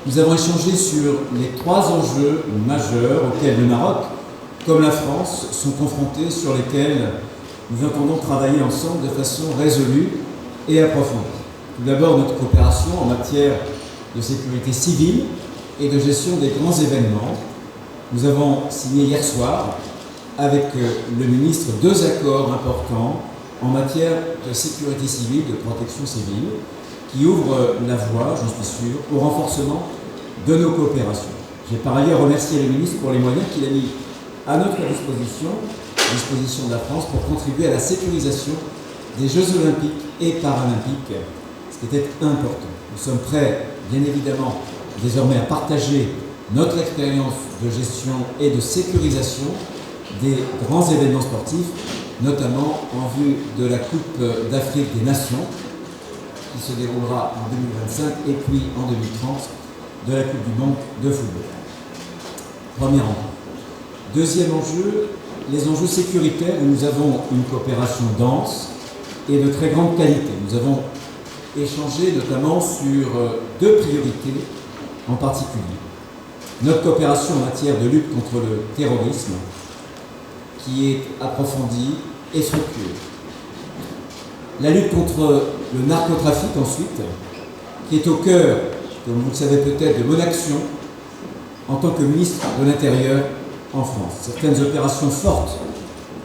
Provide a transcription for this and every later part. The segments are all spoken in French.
Nous avons échangé sur les 3 enjeux majeurs auxquels le Maroc, comme la France, sont confrontés, sur lesquels nous entendons travailler ensemble de façon résolue et approfondie. Tout d'abord, notre coopération en matière de sécurité civile et de gestion des grands événements. Nous avons signé hier soir avec le ministre 2 accords importants en matière de sécurité civile, de protection civile, qui ouvrent la voie, j'en suis sûr, au renforcement de nos coopérations. J'ai par ailleurs remercié le ministre pour les moyens qu'il a mis à notre disposition de la France, pour contribuer à la sécurisation des Jeux Olympiques et Paralympiques, ce qui était important. Nous sommes prêts, bien évidemment, désormais à partager notre expérience de gestion et de sécurisation des grands événements sportifs, notamment en vue de la Coupe d'Afrique des Nations, qui se déroulera en 2025, et puis en 2030, de la Coupe du Monde de football. Premier enjeu. Deuxième enjeu, les enjeux sécuritaires, où nous avons une coopération dense et de très grande qualité. Nous avons échangé notamment sur 2 priorités en particulier. Notre coopération en matière de lutte contre le terrorisme, qui est approfondie et fructueuse. La lutte contre le narcotrafic ensuite, qui est au cœur, comme vous le savez peut-être, de mon action en tant que ministre de l'Intérieur en France. Certaines opérations fortes,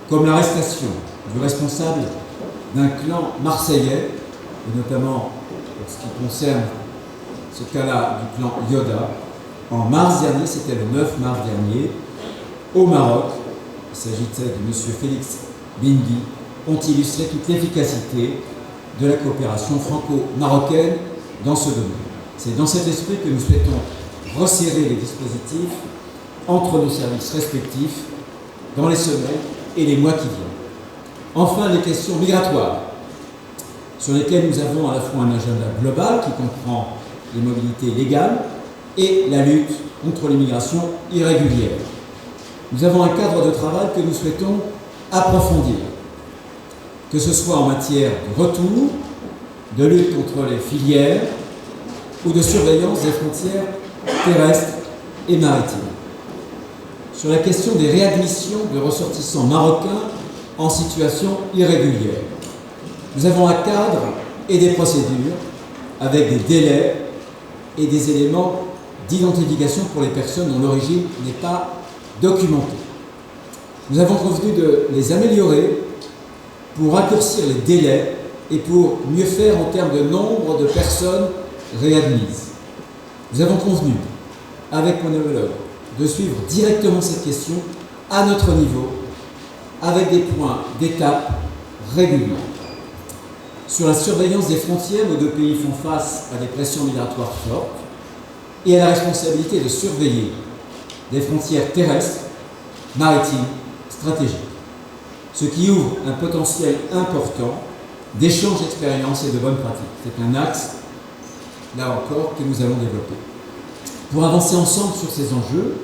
comme l'arrestation du responsable d'un clan marseillais, et notamment pour ce qui concerne ce cas-là du clan Yoda, en mars dernier, c'était le 9 mars dernier, au Maroc, il s'agissait de M. Félix Bindi, ont illustré toute l'efficacité de la coopération franco-marocaine dans ce domaine. C'est dans cet esprit que nous souhaitons resserrer les dispositifs entre nos services respectifs dans les semaines et les mois qui viennent. Enfin, les questions migratoires, sur lesquelles nous avons à la fois un agenda global qui comprend les mobilités légales et la lutte contre l'immigration irrégulière. Nous avons un cadre de travail que nous souhaitons approfondir, que ce soit en matière de retour, de lutte contre les filières ou de surveillance des frontières terrestres et maritimes. Sur la question des réadmissions de ressortissants marocains en situation irrégulière, nous avons un cadre et des procédures avec des délais et des éléments d'identification pour les personnes dont l'origine n'est pas documentée. Nous avons convenu de les améliorer pour raccourcir les délais et pour mieux faire en termes de nombre de personnes réadmises. Nous avons convenu, avec mon homologue, de suivre directement cette question à notre niveau, avec des points d'étape réguliers. Sur la surveillance des frontières, nos 2 pays font face à des pressions migratoires fortes et à la responsabilité de surveiller des frontières terrestres, maritimes, stratégiques, ce qui ouvre un potentiel important d'échange d'expériences et de bonnes pratiques. C'est un axe, là encore, que nous allons développer. Pour avancer ensemble sur ces enjeux,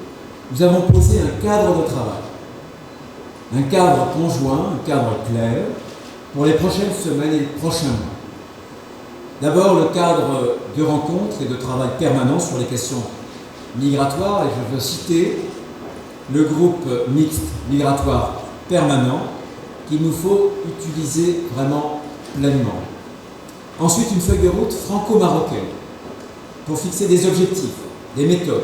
nous avons posé un cadre de travail, un cadre conjoint, un cadre clair, pour les prochaines semaines et les prochains mois. D'abord, le cadre de rencontres et de travail permanent sur les questions migratoires, et je veux citer le groupe mixte migratoire permanent qu'il nous faut utiliser vraiment pleinement. Ensuite, une feuille de route franco-marocaine pour fixer des objectifs, des méthodes,